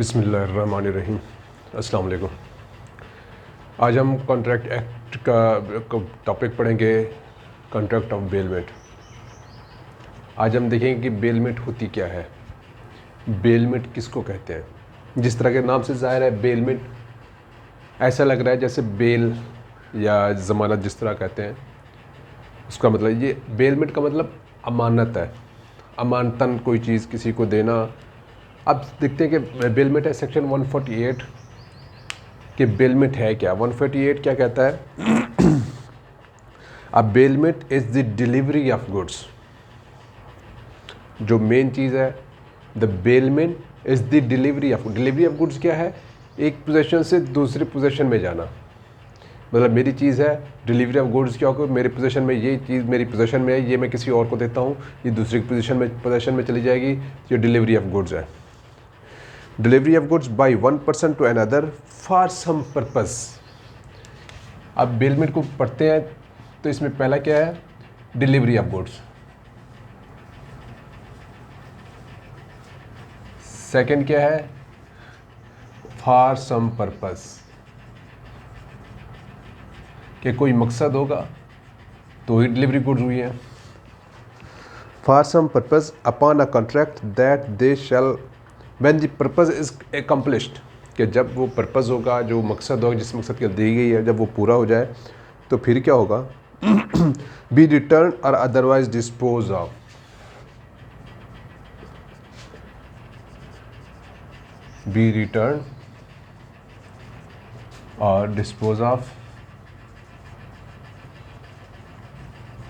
बिस्मिल्लाहिर्रहमानिर्रहीम। अस्सलाम वालेकुम। आज हम कॉन्ट्रैक्ट एक्ट का टॉपिक पढ़ेंगे, कॉन्ट्रैक्ट ऑफ बेलमेट। आज हम देखेंगे कि बेलमेट होती क्या है, बेलमेट किसको कहते हैं। जिस तरह के नाम से ज़ाहिर है, बेलमेट ऐसा लग रहा है जैसे बेल या ज़मानत जिस तरह कहते हैं, उसका मतलब ये बेलमेट का मतलब अमानत है, अमानतन कोई चीज़ किसी को देना। अब देखते हैं कि बेलमेट है सेक्शन 148 कि बेलमेट है क्या। 148 क्या कहता है? अब bailment is the delivery of goods. जो मेन चीज़ है, the bailment is the delivery of goods. क्या है? एक पोजीशन से दूसरी पोजीशन में जाना। मतलब मेरी चीज़ है, डिलीवरी ऑफ गुड्स क्या होगा, मेरे पोजीशन में ये चीज़ मेरी पोजीशन में है, ये मैं किसी और को देता हूँ, ये दूसरी पोजीशन में चली जाएगी, ये डिलीवरी ऑफ गुड्स है। Delivery of goods by one person to another for some purpose. अब बेलमेट को पढ़ते हैं तो इसमें पहला क्या है? Delivery of goods. सेकंड क्या है? फॉर सम पर्पस, कि कोई मकसद होगा तो ही डिलीवरी गुड्स हुई है। For some purpose upon a contract that they shall when the purpose is accomplished, कि जब वो पर्पस होगा, जो मकसद होगा, जिस मकसद के लिए दी गई है, जब वो पूरा हो जाए तो फिर क्या होगा? बी रिटर्न और otherwise dispose of. Be return और डिस्पोज ऑफ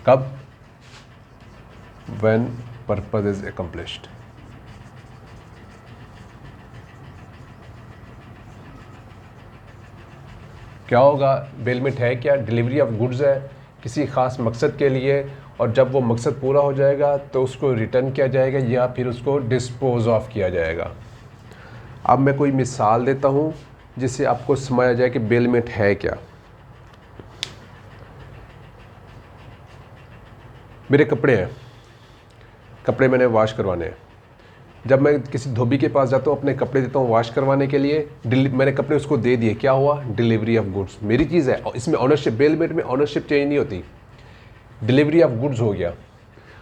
कब? When purpose is accomplished. क्या होगा? बेलमेट है क्या? डिलीवरी ऑफ गुड्स है किसी ख़ास मकसद के लिए, और जब वो मकसद पूरा हो जाएगा तो उसको रिटर्न किया जाएगा या फिर उसको डिस्पोज ऑफ किया जाएगा। अब मैं कोई मिसाल देता हूँ जिससे आपको समझ आ जाए कि बेलमेट है क्या। मेरे कपड़े हैं, कपड़े मैंने वॉश करवाने हैं। जब मैं किसी धोबी के पास जाता हूँ, अपने कपड़े देता हूँ वॉश करवाने के लिए, मैंने कपड़े उसको दे दिए, क्या हुआ? डिलीवरी ऑफ गुड्स, मेरी चीज़ है। और इसमें ऑनरशिप, बेलमेट में ऑनरशिप चेंज नहीं होती, डिलीवरी ऑफ गुड्स हो गया।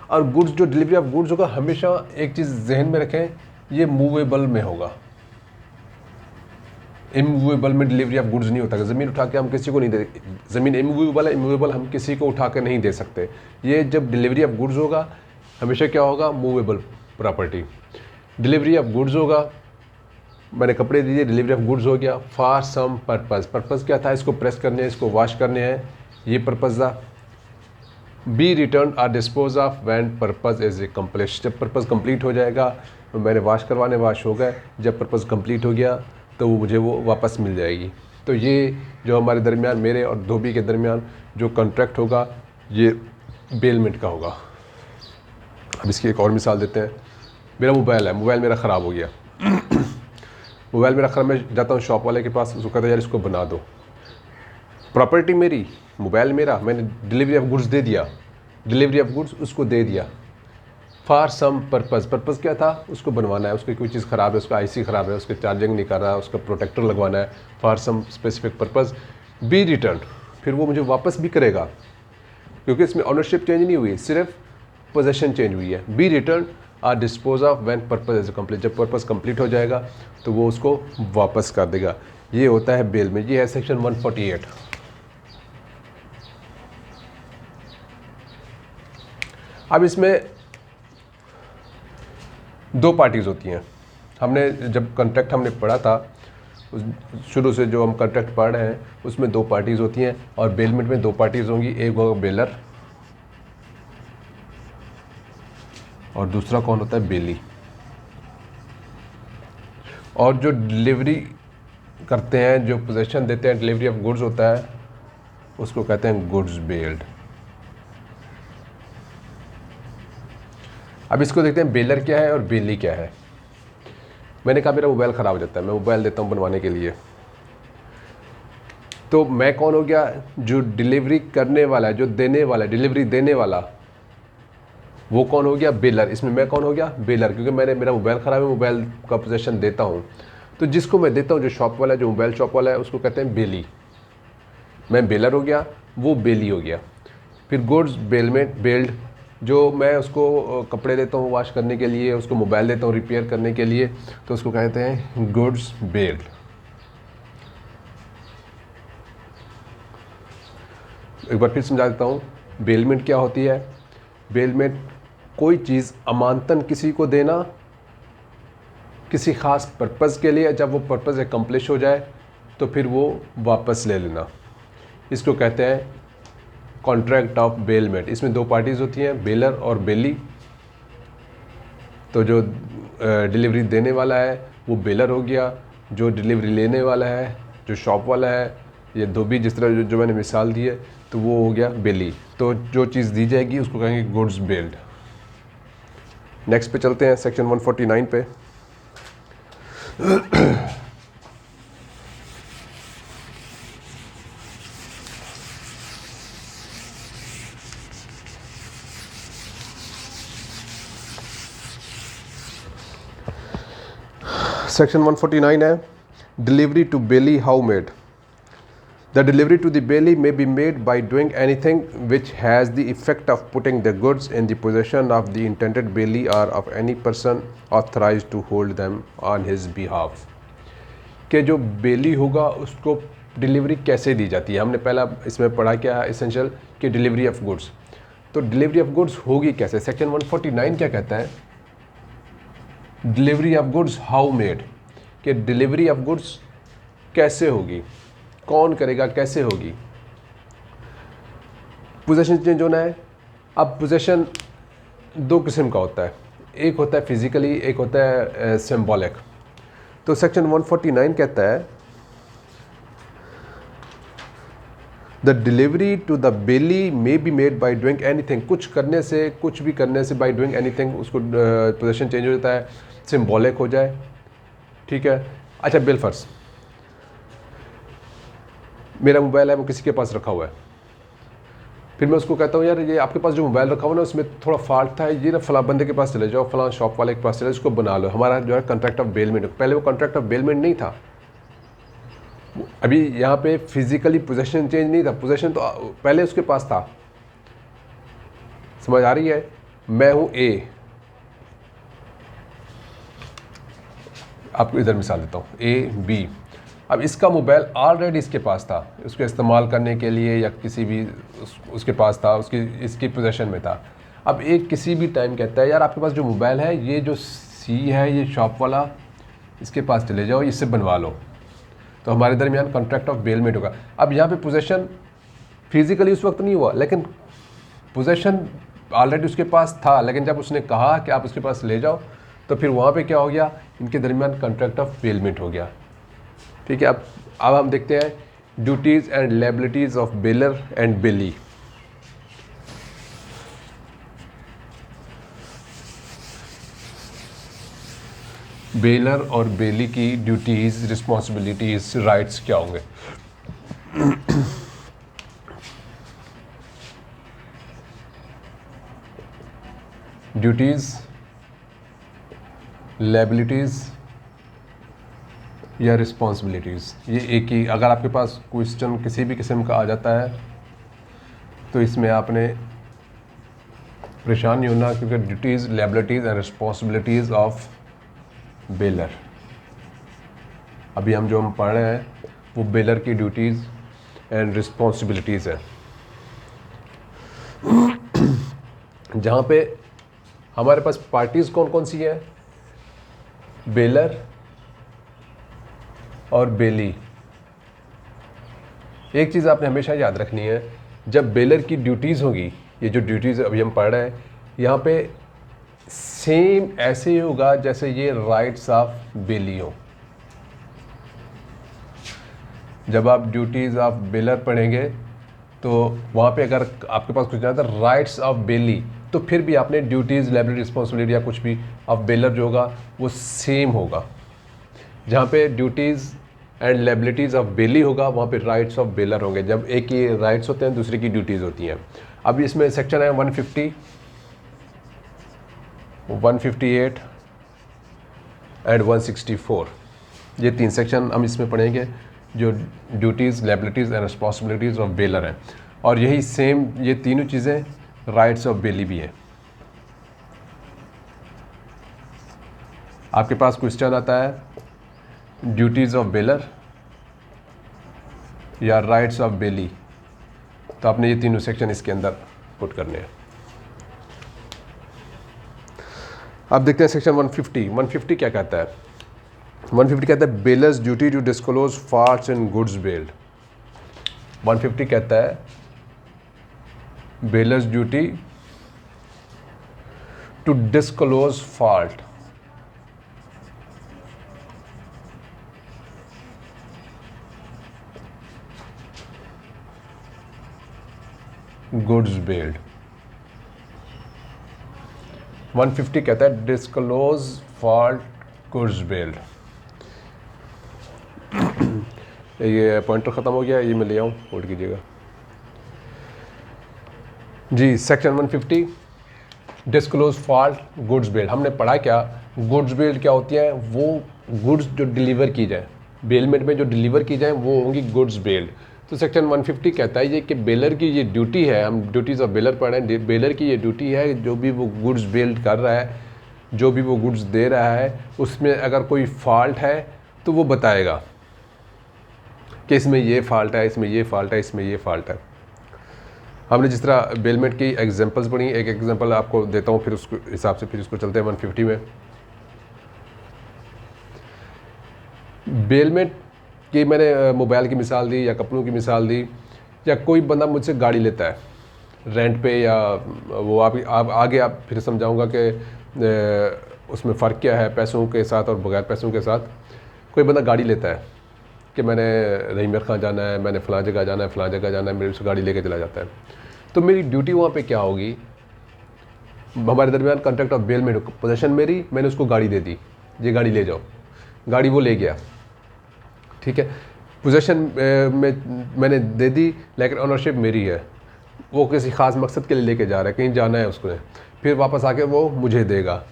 और गुड्स, जो डिलीवरी ऑफ गुड्स होगा, हमेशा एक चीज़ जहन में रखें, ये मूवेबल में होगा। इमूवेबल में डिलीवरी ऑफ गुड्स नहीं होता। ज़मीन उठा के हम किसी को नहीं दे, ज़मीन इमूवेबल है, इमूवेबल हम किसी को उठा के नहीं दे सकते। ये जब डिलीवरी ऑफ गुड्स होगा, हमेशा क्या होगा? Movable property. Delivery of goods होगा, मैंने कपड़े दिए, डिलीवरी ऑफ गुड्स हो गया। फॉर सम पर्पस, पर्पस क्या था? इसको प्रेस करने हैं, इसको वॉश करने हैं, ये पर्पस था। बी रिटर्न और dispose of when purpose is accomplished, जब पर्पस कंप्लीट हो जाएगा, मैंने वॉश करवाने, वॉश हो गए, जब पर्पस कंप्लीट हो गया तो मुझे वो वापस मिल जाएगी। तो ये जो हमारे दरमियान, मेरे और धोबी के दरमियान जो कॉन्ट्रैक्ट होगा, ये बेलमेट का होगा। अब इसकी एक और मिसाल देते हैं। मेरा मोबाइल है, मोबाइल मेरा ख़राब हो गया। मोबाइल मेरा ख़राब, मैं जाता हूँ शॉप वाले के पास, उसको कहता है यार इसको बना दो। प्रॉपर्टी मेरी, मोबाइल मेरा, मैंने डिलीवरी ऑफ गुड्स दे दिया, डिलीवरी ऑफ गुड्स उसको दे दिया। फॉर सम पर्पस, पर्पस क्या था? उसको बनवाना है, उसकी कोई चीज़ ख़राब है, उसका आईसी ख़राब है, उसके चार्जिंग नहीं कर रहा है, उसका प्रोटेक्टर लगवाना है, for some specific purpose. Be return, फिर वो मुझे वापस भी करेगा, क्योंकि इसमें ऑनरशिप चेंज नहीं हुई, सिर्फ पोजेशन चेंज हुई है। बी रिटर्न और dispose of when purpose is complete, जब पर्पस कंप्लीट हो जाएगा तो वो उसको वापस कर देगा। ये होता है बेल में। ये है सेक्शन 148। अब इसमें दो पार्टीज़ होती हैं। हमने जब कॉन्ट्रैक्ट हमने पढ़ा था, शुरू से जो हम कॉन्ट्रैक्ट पढ़ रहे हैं, उसमें दो पार्टीज़ होती हैं, और बेलमेट में दो पार्टीज़ होंगी। एक होगा बेलर और दूसरा कौन होता है? बेली। और जो डिलीवरी करते हैं, जो पोजेशन देते हैं, डिलीवरी ऑफ गुड्स होता है, उसको कहते हैं गुड्स बेल्ड। अब इसको देखते हैं, बेलर क्या है और बेली क्या है। मैंने कहा मेरा मोबाइल ख़राब हो जाता है, मैं मोबाइल देता हूँ बनवाने के लिए, तो मैं कौन हो गया? जो डिलीवरी करने वाला है, जो देने वाला है, डिलीवरी देने वाला, वो कौन हो गया? बेलर। इसमें मैं कौन हो गया? बेलर, क्योंकि मेरा मोबाइल ख़राब है, मोबाइल का पोजेशन देता हूँ। तो जिसको मैं देता हूँ, जो शॉप वाला है, जो मोबाइल शॉप वाला है, उसको कहते हैं बेली। मैं बेलर हो गया, वो बेली हो गया। फिर गुड्स बेलमेंट बेल्ड, जो मैं उसको कपड़े देता हूँ वॉश करने के लिए, उसको मोबाइल देता हूँ रिपेयर करने के लिए, तो उसको कहते हैं गुड्स बेल्ड। एक बार फिर समझा देता हूँ, बेलमेंट क्या होती है। बेलमेंट कोई चीज़ अमानतन किसी को देना किसी ख़ास पर्पज़ के लिए, जब वो पर्पज़ एकम्प्लिश हो जाए तो फिर वो वापस ले लेना, इसको कहते हैं कॉन्ट्रैक्ट ऑफ बेलमेंट। इसमें दो पार्टीज़ होती हैं, बेलर और बेली। तो जो डिलीवरी देने वाला है वो बेलर हो गया, जो डिलीवरी लेने वाला है, जो शॉप वाला है, ये धोबी, जिस तरह जो मैंने मिसाल दी है, तो वो हो गया बेली। तो जो चीज़ दी जाएगी उसको कहेंगे गुड्स बेल्ड। नेक्स्ट पे चलते हैं, सेक्शन 149 पे। सेक्शन 149 है, delivery to bailee how made. The delivery to the bailey may be made by doing anything which has the effect of putting the goods in the possession of the intended bailey or of any person authorized to hold them on his behalf। कि जो बेली होगा उसको delivery कैसे दी जाती है। हमने पहला इसमें पढ़ा क्या एसेंशियल कि डिलीवरी ऑफ गुड्स। तो डिलीवरी ऑफ गुड्स होगी कैसे। सेक्शन 149 क्या कहता है, delivery of goods how made, कि डिलीवरी ऑफ गुड्स कैसे होगी, कौन करेगा, कैसे होगी। पोजेशन चेंज होना है। अब पोजेशन दो किस्म का होता है, एक होता है फिजिकली, एक होता है सिंबॉलिक। तो सेक्शन 149 कहता है the delivery to the bailee may be made by doing anything, कुछ करने से, कुछ भी करने से, बाय डूइंग एनीथिंग, उसको पोजेशन चेंज हो जाता है, सिंबॉलिक हो जाए। ठीक है। अच्छा, बिल फर्स्ट, मेरा मोबाइल है वो किसी के पास रखा हुआ है, फिर मैं उसको कहता हूँ यार ये आपके पास जो मोबाइल रखा हुआ ना उसमें थोड़ा फॉल्ट था, ये ना फला बंदे के पास चले जाओ, फला शॉप वाले के पास चले जाओ, इसको बना लो। हमारा जो है कॉन्ट्रैक्ट ऑफ बेलमेंट, पहले वो कॉन्ट्रैक्ट ऑफ बेलमेंट नहीं था। अभी यहाँ पे फिजिकली पोजेशन चेंज नहीं था, पोजेशन तो पहले उसके पास था। समझ आ रही है। मैं हूँ ए, आपको इधर मिसाल देता हूँ, ए बी। अब इसका मोबाइल ऑलरेडी इसके पास था, उसको इस्तेमाल करने के लिए या किसी भी उसके पास था, उसकी इसकी पोजीशन में था। अब एक किसी भी टाइम कहता है यार आपके पास जो मोबाइल है, ये जो सी है, ये शॉप वाला, इसके पास चले जाओ, इससे बनवा लो। तो हमारे दरमियान कॉन्ट्रैक्ट ऑफ बेलमेंट होगा। अब यहाँ पे पोजीशन फिजिकली उस वक्त नहीं हुआ, लेकिन पोजीशन ऑलरेडी उसके पास था, लेकिन जब उसने कहा कि आप उसके पास ले जाओ, तो फिर वहाँ पे क्या हो गया, इनके दरमियान कॉन्ट्रैक्ट ऑफ बेलमेंट हो गया। ठीक है। अब हम देखते हैं duties and liabilities of bailor and bailee. Bailor और बेली की ड्यूटीज़, रिस्पॉन्सिबिलिटीज़, राइट्स क्या होंगे। ड्यूटीज़, लायबिलिटीज़ या रिस्पॉन्सिबिलिटीज़, ये एक ही। अगर आपके पास क्वेश्चन किसी भी किस्म का आ जाता है तो इसमें आपने परेशान नहीं होना, क्योंकि duties, liabilities and responsibilities of baler, अभी हम जो पढ़ रहे हैं वो बेलर की ड्यूटीज़ एंड रिस्पॉन्सिबिलिटीज़ है। जहाँ पे हमारे पास पार्टीज़ कौन कौन सी हैं, बेलर और बेली। एक चीज़ आपने हमेशा याद रखनी है, जब बेलर की ड्यूटीज़ होगी, ये जो ड्यूटीज़ अभी हम पढ़ रहे हैं, यहाँ पे सेम ऐसे ही होगा जैसे ये राइट्स ऑफ बेली हो। जब आप ड्यूटीज़ ऑफ बेलर पढ़ेंगे तो वहाँ पे अगर आपके पास कुछ आता है राइट्स ऑफ बेली, तो फिर भी आपने ड्यूटीज़, लायबिलिटी, रिस्पॉन्सिबिलिटी या कुछ भी ऑफ बेलर जो होगा वो सेम होगा। जहाँ पे duties and liabilities of belly होगा वहाँ पे राइट्स ऑफ बेलर होंगे। जब एक की राइट्स होते हैं दूसरे की ड्यूटीज़ होती हैं। अब इसमें सेक्शन है 150, 158 एंड 164। ये 3 सेक्शन हम इसमें पढ़ेंगे जो duties, liabilities and responsibilities of baler हैं। और यही सेम ये तीनों चीज़ें राइट्स ऑफ बेली भी हैं। आपके पास क्वेश्चन आता है ड्यूटीज़ ऑफ बेलर या राइट्स ऑफ बेली, तो आपने ये तीनों सेक्शन इसके अंदर पुट करने हैं। अब देखते हैं सेक्शन 150। 150 क्या कहता है? 150 कहता है bailor's duty to disclose faults in goods bailed. 150 कहता है bailor's duty to disclose fault goods bailed. 150 कहता है डिस्क्लोज फॉल्ट गुड्स बेल्ड। ये पॉइंटर ख़त्म हो गया, ये मैं ले आऊँ, होल्ड कीजिएगा जी। Section 150 disclose fault goods bailed. हमने पढ़ा क्या, गुड्स बेल्ड क्या होती है? वो गुड्स जो डिलीवर की जाए, बेलमेंट में जो डिलीवर की जाए वो होंगी गुड्स बेल्ड। तो सेक्शन 150 कहता है ये कि बेलर की ये ड्यूटी है, हम ड्यूटीज़ ऑफ बेलर पढ़ रहे हैं, बेलर की ये ड्यूटी है जो भी वो गुड्स बेल्ड कर रहा है, जो भी वो गुड्स दे रहा है, उसमें अगर कोई फॉल्ट है तो वो बताएगा कि इसमें ये फॉल्ट है, इसमें ये फॉल्ट है, इसमें ये फॉल्ट है। हमने जिस तरह बेलमेंट की एग्जांपल्स पढ़ी, एक एग्जांपल आपको देता हूँ, फिर उसको हिसाब से फिर उसको चलते हैं 150 में। बेलमेंट कि मैंने मोबाइल की मिसाल दी या कपड़ों की मिसाल दी, या कोई बंदा मुझसे गाड़ी लेता है रेंट पे, या वो आप आगे आप फिर समझाऊंगा कि उसमें फ़र्क क्या है पैसों के साथ और बगैर पैसों के साथ। कोई बंदा गाड़ी लेता है कि मैंने रहीमर खां जाना है, मैंने फ़लाँ जगह जाना है, फ़लाँ जगह जाना है, मेरे से गाड़ी लेके चला जाता है। तो मेरी ड्यूटी वहाँ पे क्या होगी? हमारे दरमियान कॉन्ट्रैक्ट ऑफ बेलमेंट, पोजीशन मेरी, मैंने उसको गाड़ी दे दी, ये गाड़ी ले जाओ, गाड़ी वो ले गया, ठीक है, पोजीशन में मैंने दे दी, लेकिन ऑनरशिप मेरी है। वो किसी ख़ास मकसद के लिए लेके जा रहा है, कहीं जाना है उसको, फिर वापस आके वो मुझे देगा,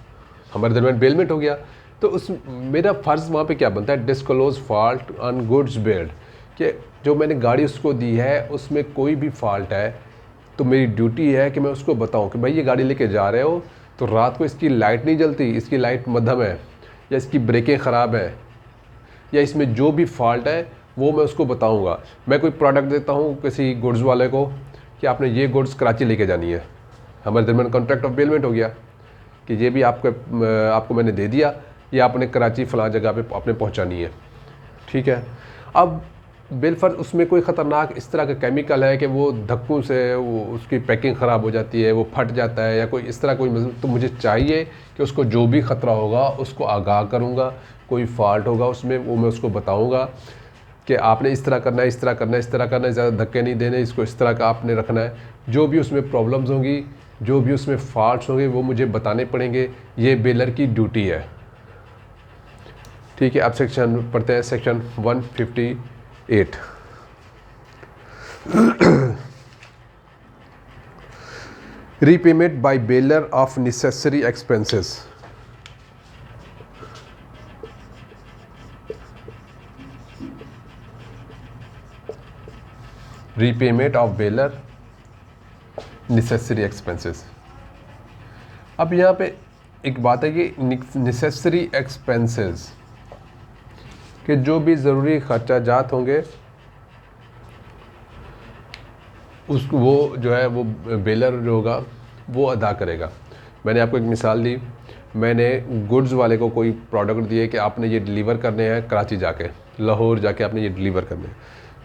हमारे दरमियान बेलमेंट हो गया। तो उस मेरा फ़र्ज़ वहाँ पे क्या बनता है? Disclose fault on goods bailed, कि जो मैंने गाड़ी उसको दी है उसमें कोई भी फॉल्ट है तो मेरी ड्यूटी है कि मैं उसको बताऊँ कि भाई ये गाड़ी लेके जा रहे हो तो रात को इसकी लाइट नहीं जलती, इसकी लाइट मध्यम है, या इसकी ब्रेकें ख़राब हैं, या इसमें जो भी फॉल्ट है वो मैं उसको बताऊंगा। मैं कोई प्रोडक्ट देता हूँ किसी गुड्स वाले को कि आपने ये गुड्स कराची लेके जानी है, हमारे दरमियान कॉन्ट्रैक्ट ऑफ बेलमेंट हो गया कि ये भी आपको मैंने दे दिया, ये आपने कराची फ़लाँ जगह पे आपने पहुँचानी है, ठीक है। अब बेलफर्ज उसमें कोई ख़तरनाक इस तरह का केमिकल है कि वो धक्कों से वो उसकी पैकिंग ख़राब हो जाती है, वो फट जाता है, या कोई इस तरह कोई, तो मुझे चाहिए कि उसको जो भी ख़तरा होगा उसको आगाह करूँगा, कोई फॉल्ट होगा उसमें वो मैं उसको बताऊँगा कि आपने इस तरह करना है, इस तरह करना है, इस तरह करना है, ज़्यादा धक्के नहीं देने, इसको इस तरह का आपने रखना है। जो भी उसमें प्रॉब्लम्स होंगी, जो भी उसमें फॉल्ट्स होंगे वो मुझे बताने पड़ेंगे, ये बेलर की ड्यूटी है, ठीक है। अब सेक्शन पढ़ते हैं, section 158। Repayment by bailor of necessary expenses. Repayment of bailor necessary expenses. अब यहाँ पे एक बात है कि नेसेसरी एक्सपेंसेस कि जो भी ज़रूरी खर्चाजात होंगे उसको वो जो है वो बेलर जो होगा वो अदा करेगा। मैंने आपको एक मिसाल दी, मैंने गुड्स वाले को कोई प्रोडक्ट दिए कि आपने ये डिलीवर करने हैं कराची जाके, लाहौर जाके आपने ये डिलीवर करने हैं,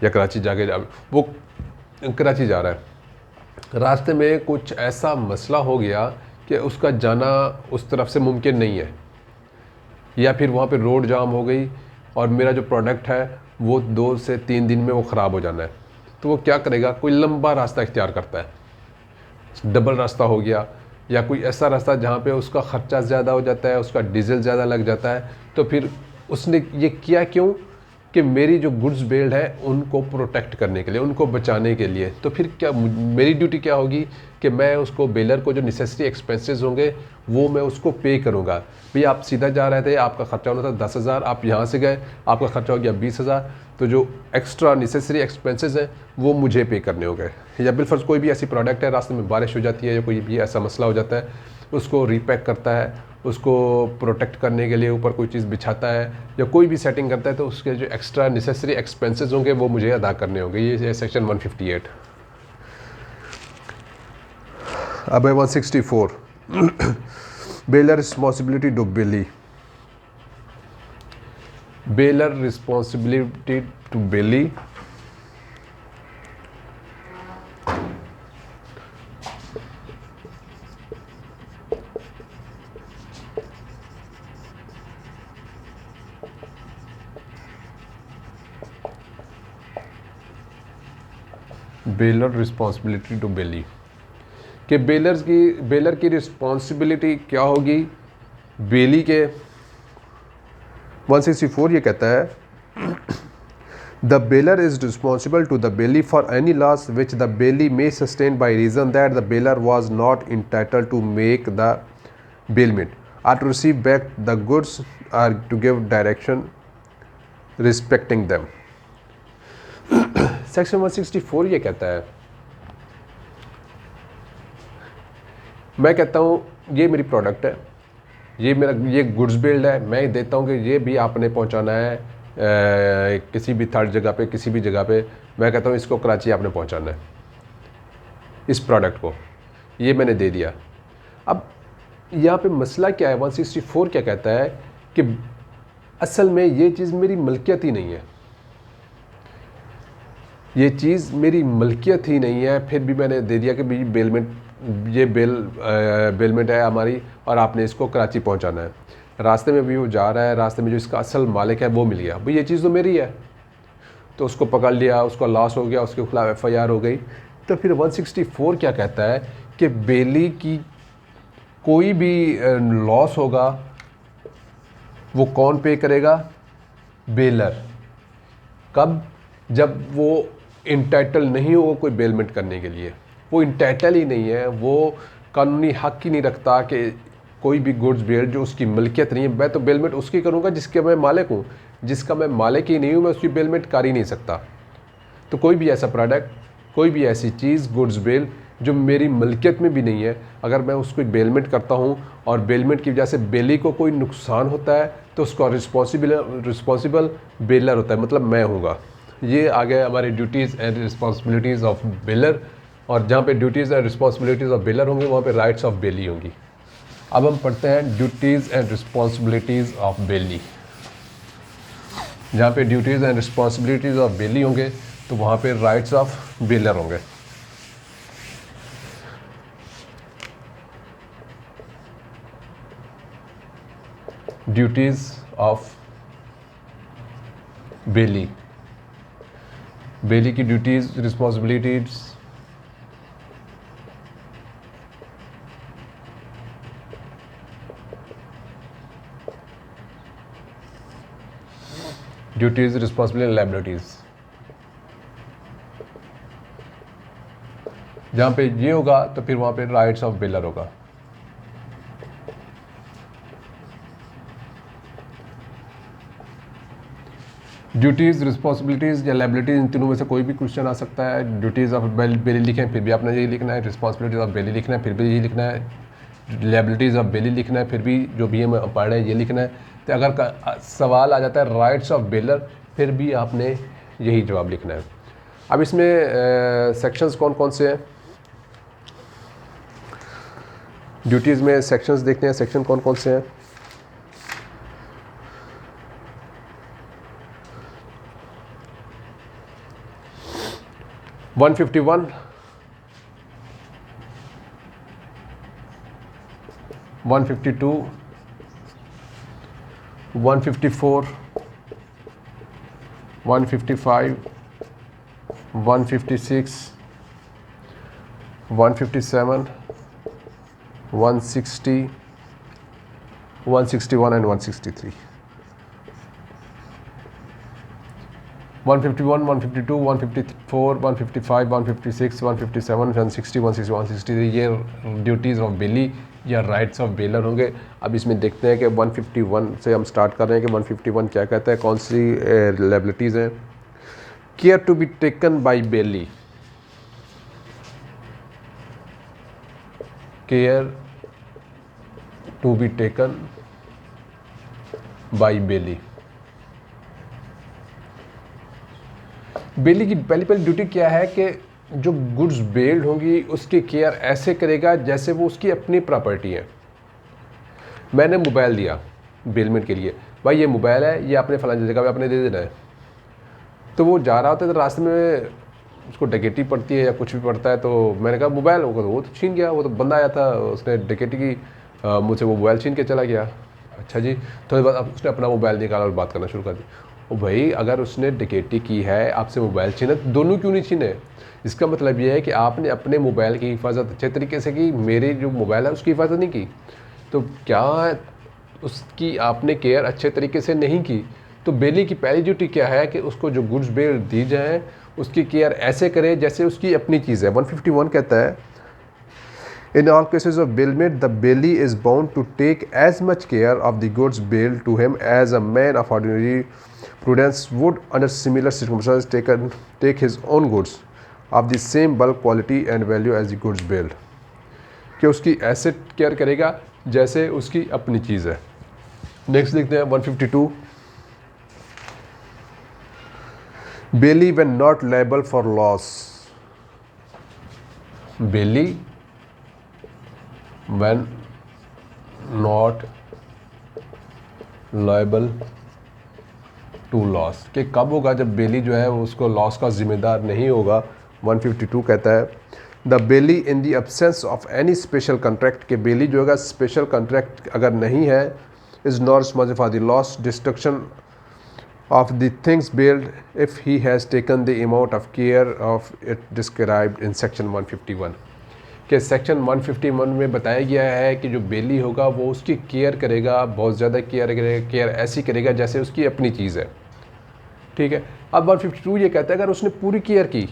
या कराची जाके वो कराची जा रहा है, रास्ते में कुछ ऐसा मसला हो गया कि उसका जाना उस तरफ से मुमकिन नहीं है, या फिर वहाँ पे रोड जाम हो गई और मेरा जो प्रोडक्ट है वो 2 से 3 दिन में वो ख़राब हो जाना है। तो वो क्या करेगा? कोई लंबा रास्ता इख्तियार करता है, डबल रास्ता हो गया, या कोई ऐसा रास्ता जहाँ पे उसका ख़र्चा ज़्यादा हो जाता है, उसका डीजल ज़्यादा लग जाता है। तो फिर उसने ये किया क्यों कि मेरी जो गुड्स बेल्ड है उनको प्रोटेक्ट करने के लिए, उनको बचाने के लिए। तो फिर क्या मेरी ड्यूटी क्या होगी कि मैं उसको बेलर को जो नेसेसरी एक्सपेंसेस होंगे वो मैं उसको पे करूँगा। भैया आप सीधा जा रहे थे, आपका खर्चा होना था 10,000, आप यहाँ से गए आपका खर्चा हो गया 20,000, तो जो एक्स्ट्रा नेसेसरी एक्सपेंसेस हैं वो मुझे पे करने होंगे। या बिलफर्ज कोई भी ऐसी प्रोडक्ट है, रास्ते में बारिश हो जाती है या कोई भी ऐसा मसला हो जाता है, उसको रीपैक करता है, उसको प्रोटेक्ट करने के लिए ऊपर कोई चीज़ बिछाता है या कोई भी सेटिंग करता है, तो उसके जो एक्स्ट्रा नेसेसरी एक्सपेंसेस होंगे वो मुझे अदा करने होंगे। ये सेक्शन 158। अब है 164 bailor responsibility to bailee. Bailor responsibility to bailee bailor responsibility to bailee कि बेलर की रिस्पॉन्सिबिलिटी क्या होगी बेली के। 164 ये कहता है the bailor is responsible to the bailee for any loss which the bailee may sustain by reason that the bailor was not entitled to make the bailment or to receive back the goods or to give direction respecting them. Section 164 ये कहता है, मैं कहता हूँ ये मेरी product है, ये गुड्स बिल्ड है, मैं देता हूँ कि ये भी आपने पहुँचाना है किसी भी थर्ड जगह पे, किसी भी जगह पे। मैं कहता हूँ इसको कराची आपने पहुँचाना है, इस प्रोडक्ट को, ये मैंने दे दिया। अब यहाँ पे मसला क्या है, 164 क्या कहता है कि असल में ये चीज़ मेरी मलकियत ही नहीं है, ये चीज़ मेरी मलकियत ही नहीं है, फिर भी मैंने दे दिया कि भाई बेलमेंट है हमारी और आपने इसको कराची पहुंचाना है। रास्ते में भी वो जा रहा है, रास्ते में जो इसका असल मालिक है वो मिल गया, भाई ये चीज़ तो मेरी है, तो उसको पकड़ लिया, उसका लॉस हो गया, उसके खिलाफ FIR हो गई। तो फिर 164 क्या कहता है कि बेली की कोई भी लॉस होगा वो कौन पे करेगा, बेलर। कब, जब वो इंटाइटल नहीं हो कोई बेलमेंट करने के लिए, वो इंटाइटल ही नहीं है, वो कानूनी हक ही नहीं रखता कि कोई भी गुड्स बेल्ड जो उसकी मलकियत नहीं है, मैं तो बेलमेंट उसकी करूँगा जिसके मैं मालिक हूँ, जिसका मैं मालिक ही नहीं हूँ मैं उसकी बेलमेंट कर ही नहीं सकता। तो कोई भी ऐसा प्रोडक्ट, कोई भी ऐसी चीज़ गुड्स बेल जो मेरी मलकियत में भी नहीं है, अगर मैं उसको बेलमेंट करता हूँ और बेलमेंट की वजह से बेली को कोई नुकसान होता है तो उसका रिस्पॉन्सिबल बेलर होता है, मतलब मैं हूँगा। ये आ गया हमारे duties and responsibilities of baler, और जहाँ पे duties and responsibilities of baler होंगे वहाँ पे राइट्स ऑफ बेली होंगी। अब हम पढ़ते हैं duties and responsibilities of belly. जहाँ पे duties and responsibilities of belly होंगे तो वहाँ पे राइट्स ऑफ बेलर होंगे। ड्यूटीज़ ऑफ बेली, बेली की duties responsibilities, duties responsibility liabilities. जहाँ पे ये होगा तो फिर वहाँ पे राइट्स ऑफ बेलर होगा। ड्यूटीज़, रिस्पॉन्सिबिलिटीज़ या लायबिलिटीज़, इन तीनों में से कोई भी क्वेश्चन आ सकता है। ड्यूटीज़ ऑफ बेली लिखें फिर भी आपने यही लिखना है, रिस्पॉन्सिबिलिटीज़ ऑफ बेली लिखना है फिर भी यही लिखना है, लायबिलिटीज़ ऑफ बेली लिखना है फिर भी जो भी हम पढ़ रहे हैं ये लिखना है। तो अगर सवाल आ जाता है राइट्स ऑफ बेलर फिर भी आपने यही जवाब लिखना है। अब इसमें सेक्शंस कौन कौन से हैं, ड्यूटीज़ में सेक्शंस देखते हैं, सेक्शन कौन कौन से हैं। One 151, 152, 154, 155, 156, 157, 160, 161 and 163। 151, 152, 154, 155, 156, 157, 160, 160, 163 ये ड्यूटीज़ ऑफ बेली या राइट्स ऑफ बेलर होंगे। अब इसमें देखते हैं कि 151 से हम स्टार्ट कर रहे हैं कि 151 क्या कहता है, कौन सी लायबिलिटीज़ हैं। Care to be taken by bailee, care to be taken by bailee. Bailee की पहली ड्यूटी क्या है कि जो गुड्स बेल्ड होंगी उसकी केयर ऐसे करेगा जैसे वो उसकी अपनी प्रॉपर्टी है। मैंने मोबाइल दिया बेलमेंट के लिए, भाई ये मोबाइल है, ये आपने फलानी जगह पे आपने दे देना है। तो वो जा रहा होता है तो रास्ते में उसको डकैती पड़ती है या कुछ भी पड़ता है, तो मैंने कहा मोबाइल होगा, तो वो तो छीन गया, वो तो बंदा आया था, उसने डकैती की, मुझसे वो मोबाइल छीन के चला गया। अच्छा जी, थोड़ी बाद उसने अपना मोबाइल निकाला और बात करना शुरू कर दी। ओ भाई, अगर उसने डकैती की है, आपसे मोबाइल छीना, दोनों क्यों नहीं छीने? इसका मतलब ये है कि आपने अपने मोबाइल की हिफाजत अच्छे तरीके से की, मेरी जो मोबाइल है उसकी हिफाजत नहीं की। तो क्या उसकी आपने केयर अच्छे तरीके से नहीं की? तो बेली की पहली ड्यूटी क्या है कि उसको जो गुड्स बेल दी जाए उसकी केयर ऐसे करे जैसे उसकी अपनी चीज़ है। 151 कहता है, In all cases of bailment, the bailee is bound to take as much care of the goods bailed to him as a man of ordinary prudence would under similar circumstances take his own goods of the same bulk, quality and value as the goods bailed. कि उसकी ऐसे care करेगा जैसे उसकी अपनी चीज़ है। Next देखते हैं 152, बेली when not liable for loss, Bailey when not liable to loss, कि कब होगा जब बेली जो है वो उसको लॉस का जिम्मेदार नहीं होगा। 152 कहता है, the belly in the absence of any special contract, के बेली जो होगा स्पेशल कॉन्ट्रैक्ट अगर नहीं है, is not responsible for the loss destruction of the things bailed if he has taken the amount of care of it described in section 151। कि section 151 में बताया गया है कि जो बेली होगा वो उसकी केयर करेगा, बहुत ज़्यादा केयर करेगा, केयर ऐसी करेगा जैसे उसकी अपनी चीज़ है। ठीक है। अब 152 ये कहता है अगर उसने पूरी केयर की,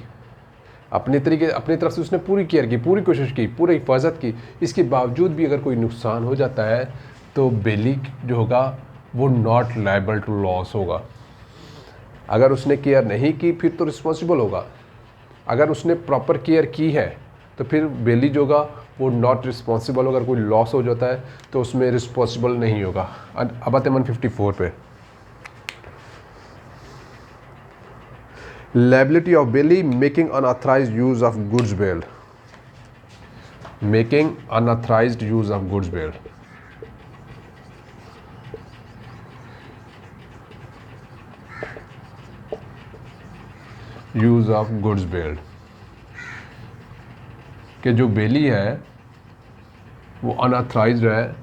अपनी तरफ से उसने पूरी केयर की, पूरी कोशिश की, पूरी हिफाजत की, इसके बावजूद भी अगर कोई नुकसान हो जाता है तो बेली जो होगा वो नॉट लायबल टू लॉस होगा। अगर उसने केयर नहीं की फिर तो रिस्पॉन्सिबल होगा, अगर उसने प्रॉपर केयर की है तो फिर बेली जो होगा वो नॉट रिस्पॉन्सिबल होगा। अगर कोई लॉस हो जाता है तो उसमें रिस्पॉन्सिबल नहीं होगा। अब आते हैं 154 पे, liability of bailee making unauthorized use of goods bailed, making unauthorized use of goods bailed. Use of goods bailed, कि जो बेली है वो अनऑथराइज्ड है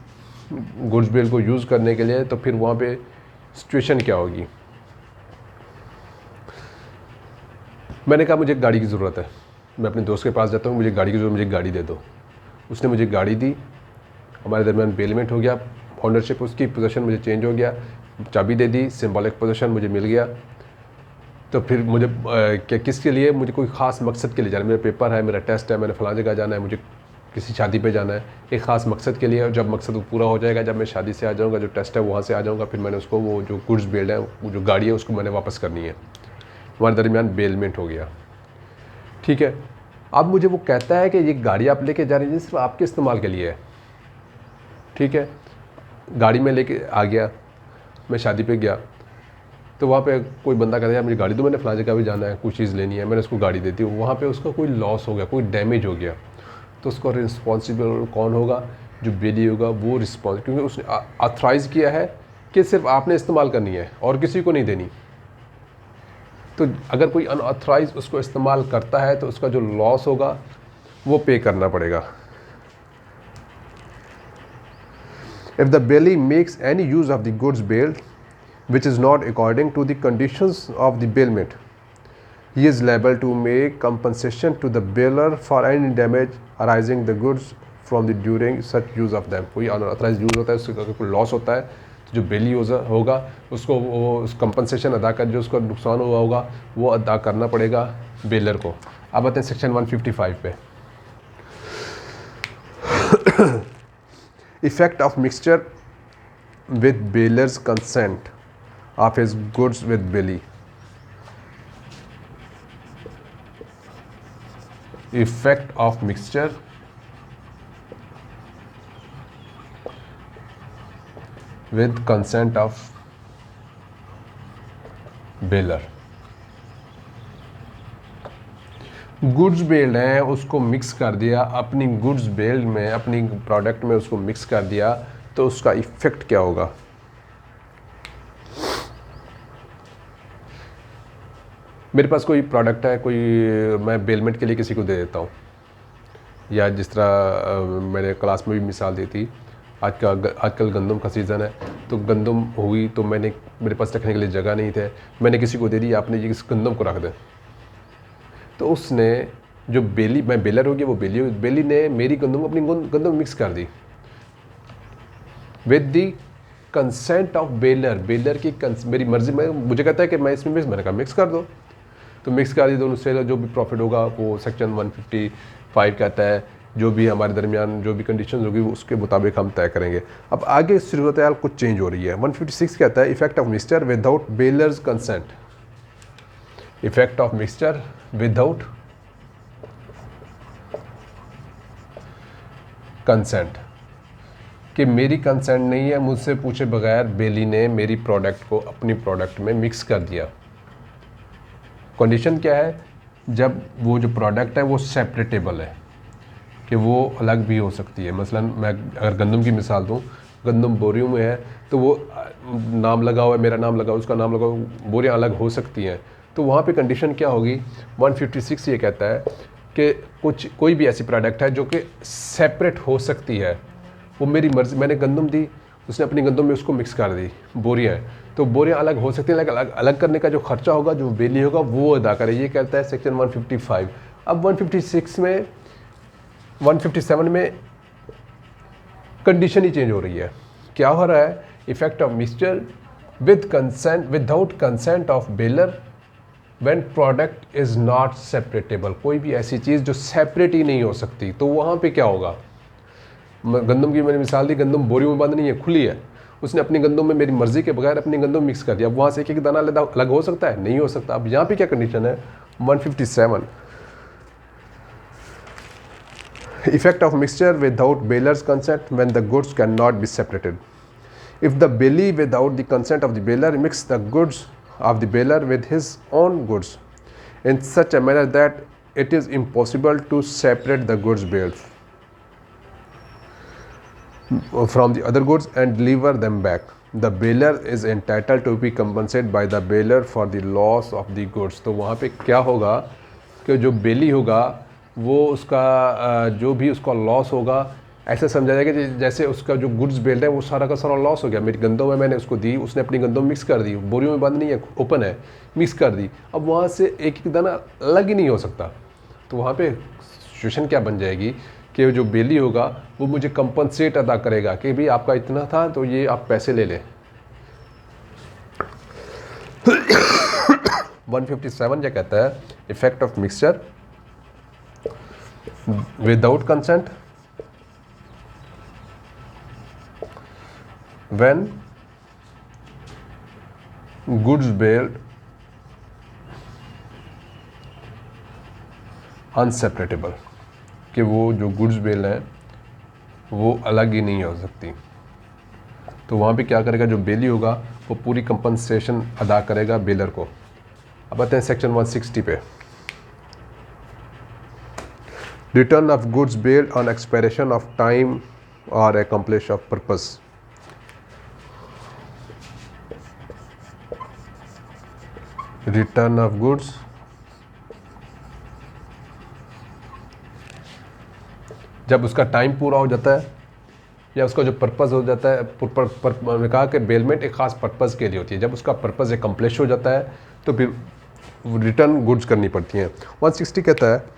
गुड्स बेल्ड को यूज़ करने के लिए, तो फिर वहाँ पे सिचुएशन क्या होगी। मैंने कहा मुझे गाड़ी की ज़रूरत है, मैं अपने दोस्त के पास जाता हूँ, मुझे गाड़ी की ज़रूरत, मुझे गाड़ी दे दो। उसने मुझे गाड़ी दी, हमारे दरमियान बेलमेंट हो गया, ऑनरशिप उसकी, पोजीशन मुझे चेंज हो गया, चाबी दे दी, सिंबॉलिक पोजीशन मुझे मिल गया। तो फिर मुझे क्या किसके लिए, मुझे कोई ख़ास मकसद के लिए जाना है, मेरा पेपर है, मेरा टेस्ट है, मैंने फलां जगह जाना है, मुझे किसी शादी पे जाना है, एक ख़ास मकसद के लिए। और जब मकसद वो पूरा हो जाएगा, जब मैं शादी से आ जाऊँगा, जो टेस्ट है वहाँ से आ जाऊँगा, फिर मैंने उसको वो जो गुड्स बेल्ड है, वो जो गाड़ी है उसको मैंने वापस करनी है। हमारे दरमियान बेलमेंट हो गया। ठीक है। अब मुझे वो कहता है कि ये गाड़ी आप लेके जा रही है सिर्फ आपके इस्तेमाल के लिए है। ठीक है। गाड़ी में लेके आ गया, मैं शादी पे गया, तो वहाँ पे कोई बंदा कहता है मुझे गाड़ी दो, मैंने फलां जगह भी जाना है, कुछ चीज़ लेनी है, मैंने उसको गाड़ी देती हूँ, वहाँ पे उसका कोई लॉस हो गया, कोई डैमेज हो गया, तो उसका रिस्पॉन्सिबल कौन होगा? जो बेली होगा वो रिस्पॉन्स, क्योंकि उसने ऑथराइज़ किया है कि सिर्फ आपने इस्तेमाल करनी है और किसी को नहीं देनी। तो अगर कोई अनऑथराइज उसको इस्तेमाल करता है तो उसका जो लॉस होगा वो पे करना पड़ेगा। If the bailee makes any use of the goods bailed which is not according to the conditions of the bailment, he is liable to make compensation to the bailer for any damage arising the goods from the during such use of them। कोई unauthorized use होता है, उससे अगर कोई loss होता है जो बेली होगा उसको वो उस कंपनसेशन अदा कर, जो उसको नुकसान हुआ होगा वो अदा करना पड़ेगा बेलर को। अब आते हैं सेक्शन 155 पे। Effect of mixture with bailor's consent of his goods with bailee. Effect of mixture with consent of bailor. Goods bailed हैं, उसको मिक्स कर दिया अपनी गुड्स बेल्ड में, अपनी प्रोडक्ट में उसको मिक्स कर दिया, तो उसका इफेक्ट क्या होगा। मेरे पास कोई प्रोडक्ट है, कोई मैं बेलमेंट के लिए किसी को दे देता हूँ, या जिस तरह मैंने क्लास में भी मिसाल दी थी, आजकल गंदम का सीज़न है, तो गंदम हुई तो मेरे पास रखने के लिए जगह नहीं थे, मैंने किसी को दे दी, आपने ये इस गंदम को रख दे, तो उसने जो बेली, मैं बेलर हो गया, वो बेली ने मेरी गंदम अपनी गंदम मिक्स कर दी with the consent of bailor. Bailor की मेरी मर्जी में, मुझे कहता है कि मैं इसमें मैंने कहा मिक्स कर दो, तो मिक्स कर दी, तो उससे जो भी प्रॉफिट होगा वो सेक्शन 155 कहता है, जो भी हमारे दरमियान जो भी कंडीशन होगी उसके मुताबिक हम तय करेंगे। अब आगे सूरत हाल कुछ चेंज हो रही है। 156 कहता है effect of mixture without bailor's consent. Effect of mixture without consent, कि मेरी कंसेंट नहीं है, मुझसे पूछे बगैर बेली ने मेरी प्रोडक्ट को अपनी प्रोडक्ट में मिक्स कर दिया। कंडीशन क्या है, जब वो जो प्रोडक्ट है वो सेपरेटेबल है, कि वो अलग भी हो सकती है। मसलन मैं अगर गंदम की मिसाल दूँ, गंदम बोरियों में है तो वो नाम लगा हुआ है, मेरा नाम लगा हुआ, उसका नाम लगा हुआ, बोरियाँ अलग हो सकती हैं, तो वहाँ पे कंडीशन क्या होगी। 156 ये कहता है कि कोई भी ऐसी प्रोडक्ट है जो कि सेपरेट हो सकती है, वो मेरी मर्ज़ी, मैंने गंदम दी, उसने अपनी गंदम में उसको मिक्स कर दी, बोरियाँ हैं, तो बोरियाँ अलग हो सकती हैं, लेकिन अलग करने का जो खर्चा होगा, जो बेली होगा, वो अदा करे, ये कहता है सेक्शन 155। अब 156 में 157 में कंडीशन ही चेंज हो रही है। क्या हो रहा है, effect of mixture without consent of bailor when product is not separable. कोई भी ऐसी चीज़ जो सेपरेट ही नहीं हो सकती, तो वहाँ पे क्या होगा। गंदम की मैंने मिसाल दी, गंदम बोरियों में बंद नहीं है, खुली है, उसने अपनी गंदम में मेरी मर्जी के बगैर अपनी गंदम मिक्स कर दिया। अब वहाँ से एक दाना अलग हो सकता है, नहीं हो सकता। अब यहाँ पे क्या कंडीशन है, 157 effect of mixture without baler's consent when the goods cannot be separated. If the bailey without the consent of the baler mix the goods of the baler with his own goods in such a manner that it is impossible to separate the goods bailed from the other goods and deliver them back, the baler is entitled to be compensated by the baler for the loss of the goods. तो वहाँ पे क्या होगा कि जो बेली होगा वो उसका जो भी उसका लॉस होगा, ऐसे समझा जाएगा कि जैसे उसका जो गुड्स बेल्ड है वो सारा का सारा लॉस हो गया। मेरी गंदों में मैंने उसको दी, उसने अपनी गंदों में मिक्स कर दी, बोरियों में बंद नहीं है, ओपन है, मिक्स कर दी। अब वहाँ से एक एक दाना अलग ही नहीं हो सकता, तो वहाँ पे सिचुएशन क्या बन जाएगी कि जो बेली होगा वो मुझे कंपनसेट अदा करेगा कि भाई आपका इतना था तो ये आप पैसे ले लें। 157 क्या कहता है, effect of mixture without consent when goods bailed unseparatable, कि वो जो गुड्स बेल हैं वो अलग ही नहीं हो सकती। तो वहाँ पे क्या करेगा, जो बेली होगा वो पूरी कंपनसेशन अदा करेगा बेलर को। अब आते हैं सेक्शन 160 पे। Return of goods bailed on expiration of time or accomplish of purpose. Return of goods जब उसका टाइम पूरा हो जाता है या उसका जो पर्पज़ हो जाता है, मैंने कहा कि बेलमेंट एक ख़ास पर्पज़ के लिए होती है, जब उसका पर्पज़ एकम्प्लिश हो जाता है तो फिर रिटर्न गुड्स करनी पड़ती हैं। 160 कहता है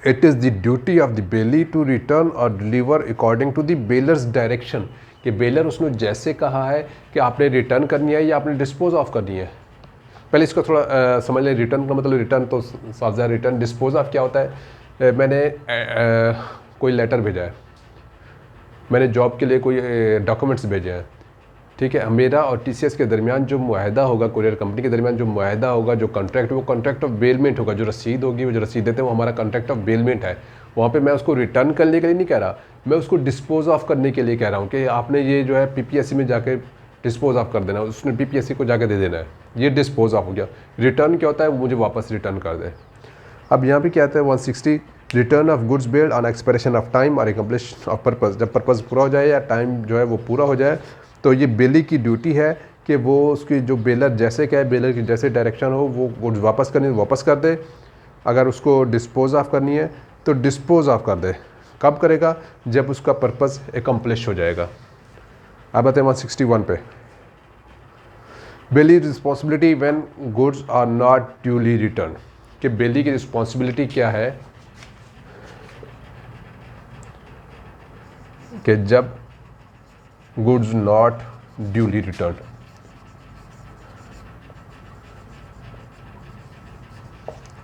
it is the duty of the bailee to return और deliver according to the bailor's direction, कि बेलर उसने जैसे कहा है कि आपने रिटर्न करनी है या आपने डिस्पोज ऑफ करनी है। पहले इसको थोड़ा समझ लें। रिटर्न का मतलब रिटर्न तो साफ ज़ाहिर रिटर्न। डिस्पोज ऑफ क्या होता है? मैंने कोई लेटर भेजा है, मैंने जॉब के लिए कोई डॉक्यूमेंट्स भेजे हैं, ठीक है। मेरा और टीसीएस के दरमियान जो मुआहदा होगा, कुरियर कंपनी के दरमियान जो मुआहदा होगा, जो कॉन्ट्रैक्ट, वो कॉन्ट्रैक्ट ऑफ बेलमेंट होगा। जो रसीद होगी, वो जो रसीद देते हैं, वो हमारा कॉन्ट्रैक्ट ऑफ बेलमेंट है। वहाँ पे मैं उसको रिटर्न करने के लिए नहीं कह रहा, मैं उसको डिस्पोज ऑफ करने के लिए कह रहा हूँ कि आपने ये जो है पीपीएससी में जाके डिस्पोज ऑफ कर देना, उसने पीपीएससी को जाके दे देना है। ये डिस्पोज ऑफ हो गया। रिटर्न क्या होता है? वो मुझे वापस रिटर्न कर दे। अब यहाँ पे क्या आता है 160, return of goods bailed on expiration of time और एकम्प्लिश ऑफ पर्पस। जब पर्पस पूरा हो जाए या टाइम जो है वो पूरा हो जाए, तो ये बेली की ड्यूटी है कि वो उसकी जो बेलर जैसे क्या है, बेलर की जैसे डायरेक्शन हो, वो गुड्स वापस करनी है वापस कर दे। अगर उसको डिस्पोज ऑफ करनी है तो डिस्पोज ऑफ कर दे। कब करेगा? जब उसका पर्पस एकम्प्लिश हो जाएगा। अब आते हैं 161 पे। Bailee responsibility when goods are not duly return. कि बेली की रिस्पॉन्सिबिलिटी क्या है कि जब goods not duly return.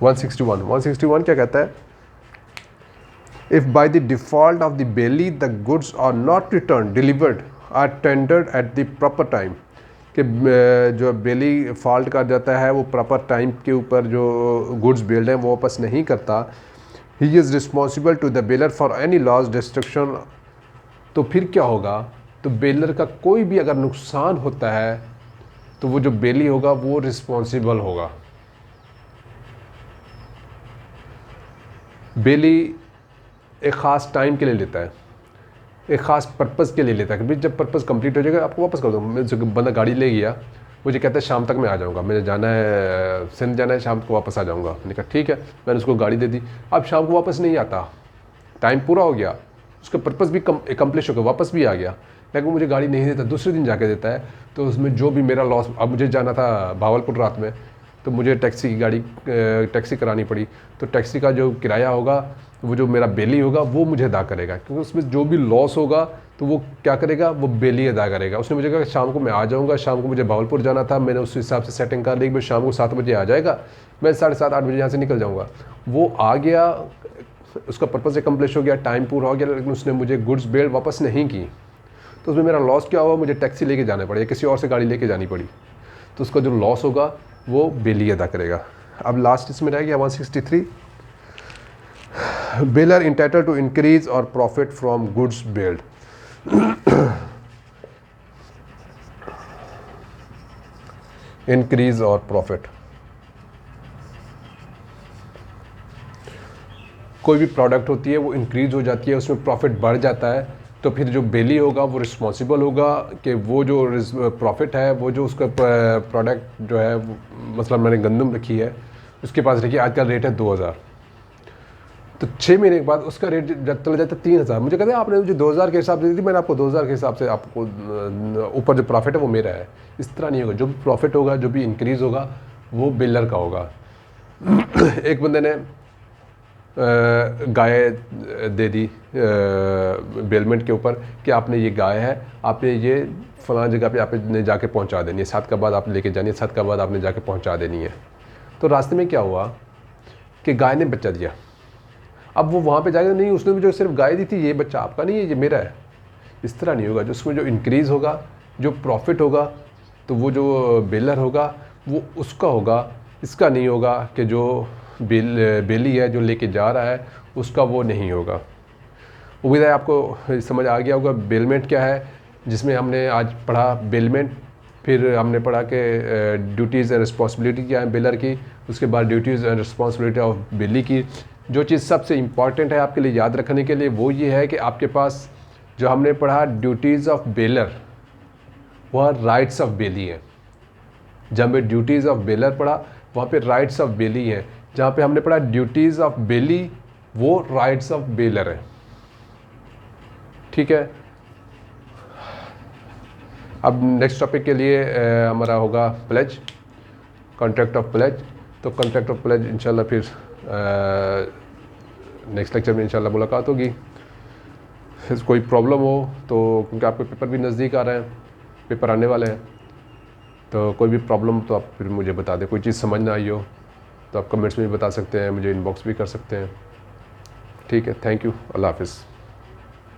One sixty one क्या कहता है? If by the default of the bailee the goods are not return delivered or tendered at the proper time. कि जो बेली फॉल्ट कर जाता है, वो प्रॉपर टाइम के ऊपर जो गुड्स बेल्ड हैं वो वापस नहीं करता, he is responsible to the bailor for any loss destruction. तो फिर क्या होगा? तो बेलर का कोई भी अगर नुकसान होता है तो वो जो बेली होगा वो रिस्पॉन्सिबल होगा। बेली एक ख़ास टाइम के लिए लेता है, एक ख़ास पर्पज़ के लिए लेता है कि भाई जब पर्पज़ कंप्लीट हो जाएगा आपको वापस कर दो। मुझे बंदा गाड़ी ले गया, मुझे कहता है शाम तक मैं आ जाऊँगा, मुझे जाना है सिंध जाना है, शाम को वापस आ जाऊँगा। मैंने कहा ठीक है, मैंने उसको गाड़ी दे दी। अब शाम को वापस नहीं आता, टाइम पूरा हो गया, उसका पर्पज़ भी एकम्प्लिश हो गया, वापस भी आ गया, लेकिन मुझे गाड़ी नहीं देता, दूसरे दिन जाके देता है। तो उसमें जो भी मेरा लॉस, अब मुझे जाना था भावलपुर रात में, तो मुझे टैक्सी की गाड़ी टैक्सी करानी पड़ी, तो टैक्सी का जो किराया होगा, वो जो मेरा बेली होगा वो मुझे अदा करेगा, क्योंकि उसमें जो भी लॉस होगा तो वो क्या करेगा? वो बेली अदा करेगा। उसने मुझे कहा शाम को मैं आ जाऊँगा, शाम को मुझे भावलपुर जाना था, मैंने उस हिसाब से सेटिंग कर ली, मैं शाम को 7 बजे आ जाएगा, मैं 7:30 8 बजे यहाँ से निकल जाऊँगा। वो आ गया, उसका पर्पज़ एकम्प्लिश हो गया, टाइम पूरा हो गया, लेकिन उसने मुझे गुड्स बेल्ड वापस नहीं की। तो उसमें मेरा लॉस क्या हुआ? मुझे टैक्सी लेके जाना पड़ा या किसी और से गाड़ी लेके जानी पड़ी, तो उसका जो लॉस होगा वो बेली अदा करेगा। अब लास्ट इसमें रह गया 163, बेलर इंटाइटल टू इंक्रीज और प्रॉफिट फ्रॉम गुड्स बेल्ड। इंक्रीज और प्रॉफिट, कोई भी प्रोडक्ट होती है वो इंक्रीज हो जाती है, उसमें प्रॉफिट बढ़ जाता है, तो फिर जो बेली होगा वो रिस्पॉन्सिबल होगा कि वो जो प्रॉफिट है, वो जो उसका प्रोडक्ट जो है, मतलब मैंने गंदम रखी है, उसके पास रखी, आज का रेट है 2000, तो 6 महीने के बाद उसका रेट जब चला जाता है 3000। मुझे कहते हैं आपने मुझे 2000 के हिसाब से दी थी, मैंने आपको 2000 के हिसाब से, आपको ऊपर जो प्रॉफिट है वो मेरा है। इस तरह नहीं होगा, जो भी प्रॉफिट होगा, जो भी इंक्रीज़ होगा, वो बेलर का होगा। एक बंदे ने गाय दे दी बेलमेंट के ऊपर कि आपने ये गाय है, आपने ये फ़लाँ जगह पे आपने जाके पहुंचा देनी है, 7 का बाद आपने लेके जानी है, 7 का बाद आपने जाके पहुंचा देनी है। तो रास्ते में क्या हुआ कि गाय ने बच्चा दिया। अब वो वहाँ पे जाएगा, नहीं उसने भी जो सिर्फ गाय दी थी, ये बच्चा आपका नहीं है, ये मेरा है। इस तरह नहीं होगा। जो उसमें जो इंक्रीज़ होगा, जो प्रॉफिट होगा, तो वो जो बेलर होगा वो उसका होगा, इसका नहीं होगा कि जो बेली है जो लेके जा रहा है उसका वो नहीं होगा। उम्मीद है आपको समझ आ गया होगा बेलमेंट क्या है, जिसमें हमने आज पढ़ा बेलमेंट, फिर हमने पढ़ा कि ड्यूटीज़ एंड रिस्पॉन्सिबिलिटी क्या है बेलर की, उसके बाद duties and responsibility of belly की। जो चीज़ सबसे इम्पॉर्टेंट है आपके लिए याद रखने के लिए वो ये है कि आपके पास जो हमने पढ़ा ड्यूटीज़ ऑफ बेलर, वह राइट्स ऑफ बेली है। जब हमने ड्यूटीज़ ऑफ बेलर पढ़ा वहाँ पे राइट्स ऑफ बेली है, जहाँ पे हमने पढ़ा ड्यूटीज़ ऑफ बेली वो राइट्स ऑफ बेलर है। ठीक है, अब नेक्स्ट टॉपिक के लिए हमारा होगा प्लेज, कॉन्ट्रैक्ट ऑफ प्लेज। तो कॉन्ट्रैक्ट ऑफ प्लेज इंशाल्लाह फिर नेक्स्ट लेक्चर में इंशाल्लाह मुलाकात होगी। फिर कोई प्रॉब्लम हो तो, क्योंकि आपके पेपर भी नज़दीक आ रहे हैं, पेपर आने वाले हैं, तो कोई भी प्रॉब्लम तो आप फिर मुझे बता दें। कोई चीज़ समझ ना आई हो तो आप कमेंट्स में भी बता सकते हैं, मुझे इनबॉक्स भी कर सकते हैं। ठीक है, थैंक यू, अल्लाह हाफ़िज़।